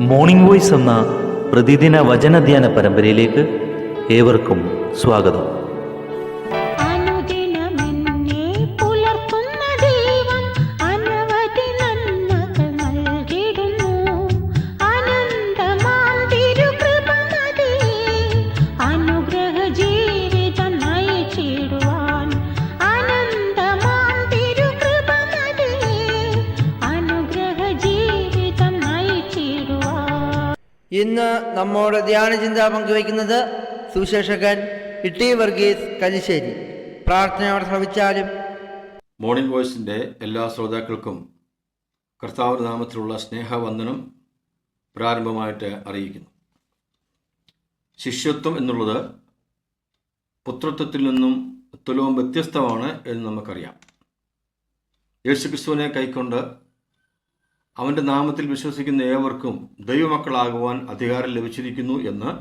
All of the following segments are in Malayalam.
മോർണിംഗ് വോയ്സ് എന്ന പ്രതിദിന വചനധ്യാന പരമ്പരയിലേക്ക് ഏവർക്കും സ്വാഗതം. ഇന്ന് നമ്മോട് ധ്യാനചിന്ത പങ്കുവയ്ക്കുന്നത് സുവിശേഷകൻ ഇട്ടി വർഗീസ് കലിശ്ശേരി. പ്രാർത്ഥനയോടെ ശ്രവിച്ചാലും. മോർണിംഗ് വോയ്സിൻ്റെ എല്ലാ ശ്രോതാക്കൾക്കും കർത്താവിൻ്റെ നാമത്തിലുള്ള സ്നേഹവന്ദനം പ്രാരംഭമായിട്ട് അറിയിക്കുന്നു. ശിഷ്യത്വം എന്നുള്ളത് പുത്രത്വത്തിൽ നിന്നും തുലവും വ്യത്യസ്തമാണ് എന്ന് നമുക്കറിയാം. യേശുക്രിസ്തുവിനെ കൈക്കൊണ്ട് അവൻ്റെ നാമത്തിൽ വിശ്വസിക്കുന്ന ഏവർക്കും ദൈവമക്കളാകുവാൻ അധികാരം ലഭിച്ചിരിക്കുന്നു എന്ന്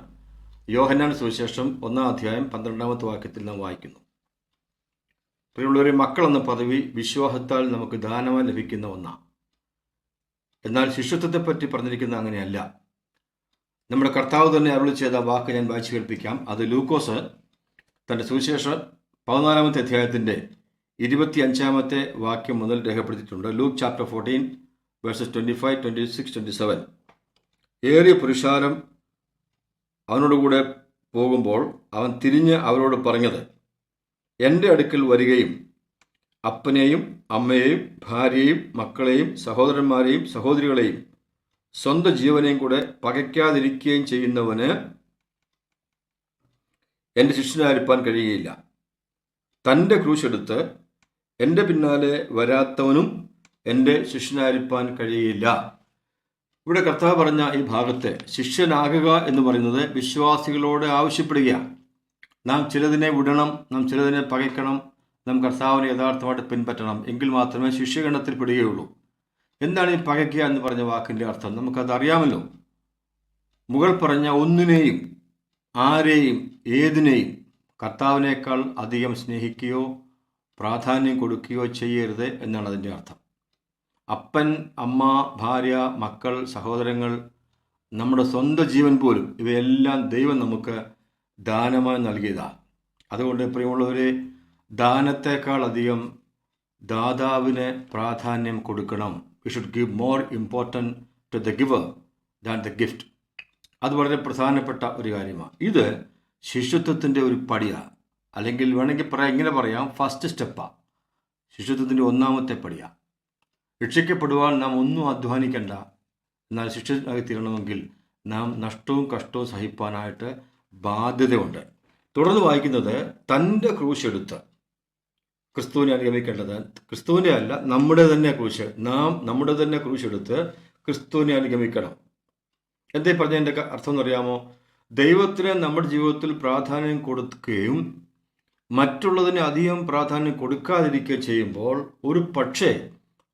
യോഹന്നാൻ സുവിശേഷം 1-ാം അധ്യായം 12-ാമത്തെ വാക്യത്തിൽ നാം വായിക്കുന്നു. പ്രിയമുള്ളവരെ, മക്കൾ എന്ന പദവി വിശ്വാസത്താൽ നമുക്ക് ദാനമായി ലഭിക്കുന്ന ഒന്നാണ്. എന്നാൽ ശിഷ്യത്വത്തെപ്പറ്റി പറഞ്ഞിരിക്കുന്നത് അങ്ങനെയല്ല. നമ്മുടെ കർത്താവ് തന്നെ അരുളി ചെയ്ത വാക്ക് ഞാൻ വായിച്ചു കേൾപ്പിക്കാം. അത് ലൂക്കോസ് തൻ്റെ സുവിശേഷം 14-ാമത്തെ അധ്യായത്തിൻ്റെ 25-ാമത്തെ വാക്യം മുതൽ രേഖപ്പെടുത്തിയിട്ടുണ്ട്. Luke chapter 14 verses 25, 26, 27. ഏറിയ പുരുഷാരം അവനോടുകൂടെ പോകുമ്പോൾ അവൻ തിരിഞ്ഞ് അവരോട് പറഞ്ഞത്, എൻ്റെ അടുക്കൽ വരികയും അപ്പനെയും അമ്മയെയും ഭാര്യയെയും മക്കളെയും സഹോദരന്മാരെയും സഹോദരികളെയും സ്വന്തം ജീവനെയും കൂടെ പകയ്ക്കാതിരിക്കുകയും ചെയ്യുന്നവന് എൻ്റെ ശിഷ്യനായിരിക്കാൻ കഴിയുകയില്ല. തൻ്റെ ക്രൂശെടുത്ത് എൻ്റെ പിന്നാലെ വരാത്തവനും എൻ്റെ ശിഷ്യനായിരിക്കാൻ കഴിയില്ല. ഇവിടെ കർത്താവ് പറഞ്ഞ ഈ ഭാഗത്തെ ശിഷ്യനാകുക എന്ന് പറയുന്നത് വിശ്വാസികളോട് ആവശ്യപ്പെടുകയാണ്. നാം ചിലതിനെ വിടണം, നാം ചിലതിനെ പകയ്ക്കണം, നാം കർത്താവിനെ യഥാർത്ഥമായിട്ട് പിൻപറ്റണം. എങ്കിൽ മാത്രമേ ശിഷ്യഗണത്തിൽ പെടുകയുള്ളൂ. എന്താണ് ഈ പകയ്ക്കുക എന്ന് പറഞ്ഞ വാക്കിൻ്റെ അർത്ഥം? നമുക്കത് അറിയാമല്ലോ. മുകൾ പറഞ്ഞ ഒന്നിനെയും ആരെയും ഏതിനെയും കർത്താവിനേക്കാൾ അധികം സ്നേഹിക്കുകയോ പ്രാധാന്യം കൊടുക്കുകയോ ചെയ്യരുത് എന്നാണ് അതിൻ്റെ അർത്ഥം. അപ്പൻ, അമ്മ, ഭാര്യ, മക്കൾ, സഹോദരങ്ങൾ, നമ്മുടെ സ്വന്തം ജീവൻ പോലും ഇവയെല്ലാം ദൈവം നമുക്ക് ദാനമായി നൽകിയതാണ്. അതുകൊണ്ട് പ്രിയമുള്ളവരെ, ദാനത്തേക്കാൾ അധികം ദാതാവിന് പ്രാധാന്യം കൊടുക്കണം. We should give more important to the giver than the gift. അത് വളരെ പ്രധാനപ്പെട്ട ഒരു കാര്യമാണ്. ഇത് ശിഷ്യത്വത്തിൻ്റെ ഒരു പടിയാണ്, അല്ലെങ്കിൽ വേണമെങ്കിൽ ഇങ്ങനെ പറയാം, ഫസ്റ്റ് സ്റ്റെപ്പാണ്. ശിഷ്യത്വത്തിൻ്റെ 1-ാമത്തെ പടിയാണ്. രക്ഷിക്കപ്പെടുവാൻ നാം ഒന്നും അധ്വാനിക്കേണ്ട. എന്നാൽ ശിഷ്യനായി തീരണമെങ്കിൽ നാം നഷ്ടവും കഷ്ടവും സഹിപ്പാനായിട്ട് ബാധ്യതയുണ്ട്. തുടർന്ന് വായിക്കുന്നത്, തൻ്റെ ക്രൂശെടുത്ത് ക്രിസ്തുവിനെ അനുഗമിക്കേണ്ടത്. ക്രിസ്തുവിൻ്റെ അല്ല, നമ്മുടെ തന്നെ ക്രൂശ്. നാം നമ്മുടെ തന്നെ ക്രൂശെടുത്ത് ക്രിസ്തുവിനെ അനുഗമിക്കണം. എന്തേ പറഞ്ഞതിൻ്റെ അർത്ഥം എന്നറിയാമോ? ദൈവത്തിന് നമ്മുടെ ജീവിതത്തിൽ പ്രാധാന്യം കൊടുക്കുകയും മറ്റുള്ളതിന് അധികം പ്രാധാന്യം കൊടുക്കാതിരിക്കുകയും ചെയ്യുമ്പോൾ ഒരു പക്ഷേ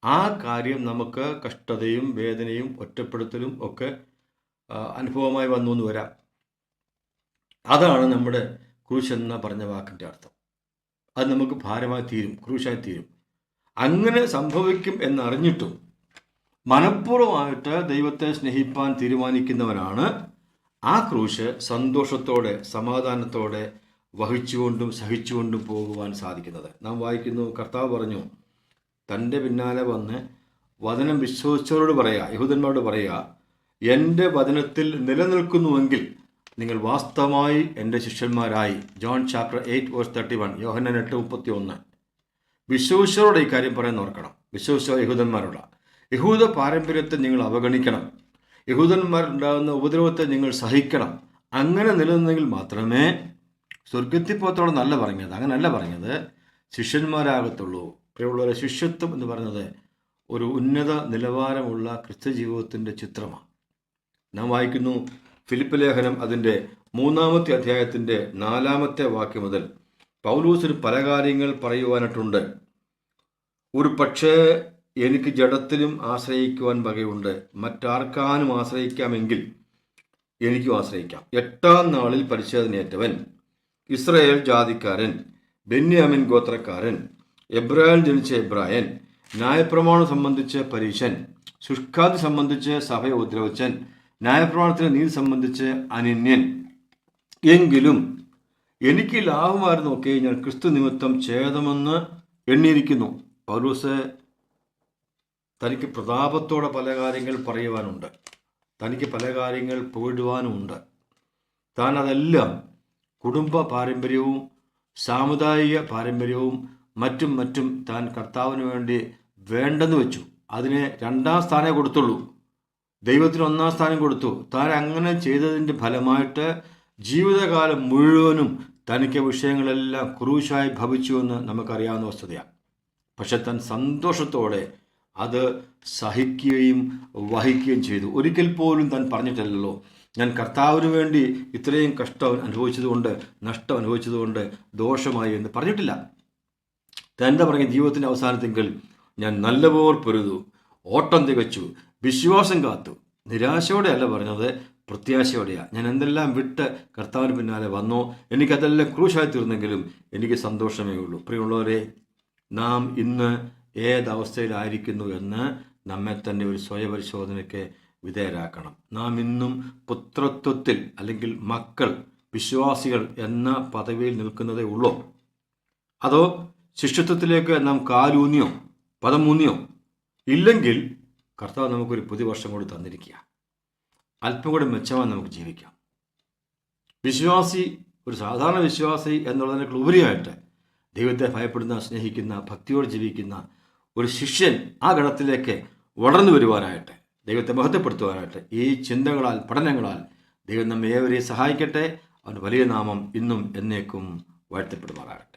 ആ കാര്യം നമുക്ക് കഷ്ടതയും വേദനയും ഒറ്റപ്പെടുത്തലും ഒക്കെ അനുഭവമായി വന്നു എന്ന് വരാം. അതാണ് നമ്മുടെ ക്രൂശ് എന്ന പറഞ്ഞ വാക്കിൻ്റെ അർത്ഥം. അത് നമുക്ക് ഭാരമായി തീരും, ക്രൂശായി തീരും. അങ്ങനെ സംഭവിക്കും എന്നറിഞ്ഞിട്ടും മനഃപൂർവ്വമായിട്ട് ദൈവത്തെ സ്നേഹിപ്പാൻ തീരുമാനിക്കുന്നവനാണ് ആ ക്രൂശ് സന്തോഷത്തോടെ സമാധാനത്തോടെ വഹിച്ചുകൊണ്ടും സഹിച്ചുകൊണ്ടും പോകുവാൻ സാധിക്കുന്നത്. നാം വായിക്കുന്നു, കർത്താവ് പറഞ്ഞു, തൻ്റെ പിന്നാലെ വന്ന് വചനം വിശ്വസിച്ചവരോട് പറയുക, യഹൂദന്മാരോട് പറയുക, എൻ്റെ വചനത്തിൽ നിലനിൽക്കുന്നുവെങ്കിൽ നിങ്ങൾ വാസ്തവമായി എൻ്റെ ശിഷ്യന്മാരായി. ജോൺ ചാപ്റ്റർ 8:31, യോഹന്നാൻ 8:31. വിശ്വസിച്ചവരോട് ഈ കാര്യം പറയുന്ന ഓർക്കണം. വിശ്വസിച്ച യഹൂദന്മാരോട്. യഹൂദ പാരമ്പര്യത്തെ നിങ്ങൾ അവഗണിക്കണം. യഹൂദന്മാരുണ്ടാകുന്ന ഉപദ്രവത്തെ നിങ്ങൾ സഹിക്കണം. അങ്ങനെ നിലനിന്നെങ്കിൽ മാത്രമേ സ്വർഗത്തിൽ പോകത്തോളം നല്ല പറഞ്ഞത്, അങ്ങനല്ല പറഞ്ഞത്, ശിഷ്യന്മാരാകത്തുള്ളൂ. പ്രിയമുള്ളവരെ, ശിഷ്യത്വം എന്ന് പറയുന്നത് ഒരു ഉന്നത നിലവാരമുള്ള ക്രിസ്ത്യ ജീവിതത്തിൻ്റെ ചിത്രമാണ്. നാം വായിക്കുന്നു, ഫിലിപ്പ് ലേഖനം അതിൻ്റെ 3-ാമത്തെ അധ്യായത്തിൻ്റെ 4-ാമത്തെ വാക്യം മുതൽ പൗലോസിന് പല കാര്യങ്ങൾ പറയുവാനായിട്ടുണ്ട്. ഒരു പക്ഷേ എനിക്ക് ജഡത്തിലും ആശ്രയിക്കുവാൻ വകയുണ്ട്, മറ്റാർക്കാനും ആശ്രയിക്കാമെങ്കിൽ എനിക്കും ആശ്രയിക്കാം. 8-ാം നാളിൽ പരിച്ഛേദനയേറ്റവൻ, ഇസ്രായേൽ ജാതിക്കാരൻ, ബെന്യാമിൻ ഗോത്രക്കാരൻ, എബ്രാഹിം ജനിച്ച എബ്രായൻ, ന്യായപ്രമാണം സംബന്ധിച്ച് പരീശൻ, ശുഷ്കാതി സംബന്ധിച്ച് സഭയെ ഉപദ്രവിച്ചൻ, ന്യായപ്രമാണത്തിലെ നീതി സംബന്ധിച്ച് അനന്യൻ. എങ്കിലും എനിക്ക് ലാഭമായിരുന്നൊക്കെ ഞാൻ ക്രിസ്തു നിമിത്തം ഛേദമെന്ന് എണ്ണിയിരിക്കുന്നു. പൗലോസ് തനിക്ക് പ്രതാപത്തോടെ പല കാര്യങ്ങൾ പറയുവാനുണ്ട്, തനിക്ക് പല കാര്യങ്ങൾ പുകഴുവാനുമുണ്ട്. താൻ അതെല്ലാം കുടുംബ പാരമ്പര്യവും സാമുദായിക പാരമ്പര്യവും മറ്റും താൻ കർത്താവിന് വേണ്ടി വേണ്ടെന്ന് വെച്ചു. അതിന് 2ാം സ്ഥാനമേ കൊടുത്തുള്ളൂ, ദൈവത്തിന് 1ാം സ്ഥാനം കൊടുത്തു. താൻ അങ്ങനെ ചെയ്തതിൻ്റെ ഫലമായിട്ട് ജീവിതകാലം മുഴുവനും തനിക്ക് വിഷയങ്ങളെല്ലാം ക്രൂശായി ഭവിച്ചുവെന്ന് നമുക്കറിയാവുന്ന വസ്തുതയാണ്. പക്ഷെ താൻ സന്തോഷത്തോടെ അത് സഹിക്കുകയും വഹിക്കുകയും ചെയ്തു. ഒരിക്കൽ പോലും താൻ പറഞ്ഞിട്ടില്ലല്ലോ, ഞാൻ കർത്താവിന് വേണ്ടി ഇത്രയും കഷ്ടം അനുഭവിച്ചതുകൊണ്ട്, നഷ്ടം അനുഭവിച്ചതുകൊണ്ട് ദോഷമായി എന്ന് പറഞ്ഞിട്ടില്ല. തൻ്റെ പറഞ്ഞ ജീവിതത്തിൻ്റെ അവസാനത്തെങ്കിൽ ഞാൻ നല്ലപോലെ പൊരുതു, ഓട്ടം തികച്ചു, വിശ്വാസം കാത്തു. നിരാശയോടെ അല്ല പറഞ്ഞത്, പ്രത്യാശയോടെയാണ്. ഞാൻ എന്തെല്ലാം വിട്ട് കർത്താവിന് പിന്നാലെ വന്നോ, എനിക്കതെല്ലാം ക്രൂശായി തീർന്നെങ്കിലും എനിക്ക് സന്തോഷമേ ഉള്ളൂ. പ്രിയമുള്ളവരെ, നാം ഇന്ന് ഏതവസ്ഥയിലായിരിക്കുന്നു എന്ന് നമ്മെ തന്നെ ഒരു സ്വയപരിശോധനയ്ക്ക് വിധേയരാക്കണം. നാം ഇന്നും പുത്രത്വത്തിൽ അല്ലെങ്കിൽ മക്കൾ, വിശ്വാസികൾ എന്ന പദവിയിൽ നിൽക്കുന്നതേ ഉള്ളൂ, അതോ ശിഷ്യത്വത്തിലേക്ക് നാം കാലൂന്നിയോ പദമൂന്നിയോ? ഇല്ലെങ്കിൽ കർത്താവ് നമുക്കൊരു പുതിയ വർഷം കൂടി തന്നിരിക്കുക, അല്പം കൂടി മെച്ചമായി നമുക്ക് ജീവിക്കാം. വിശ്വാസി, ഒരു സാധാരണ വിശ്വാസി എന്നുള്ളതിനേക്കാൾ ഉപരിയായിട്ട് ദൈവത്തെ ഭയപ്പെടുന്ന, സ്നേഹിക്കുന്ന, ഭക്തിയോട് ജീവിക്കുന്ന ഒരു ശിഷ്യൻ ആ ഗണത്തിലേക്ക് വളർന്നു വരുവാനായിട്ട്, ദൈവത്തെ മഹത്വപ്പെടുത്തുവാനായിട്ട് ഈ ചിന്തകളാൽ, പഠനങ്ങളാൽ ദൈവം നമ്മെ ഏവരെയും സഹായിക്കട്ടെ. അവൻ്റെ വലിയ നാമം ഇന്നും എന്നേക്കും വാഴ്ത്തപ്പെടുമാറാകട്ടെ.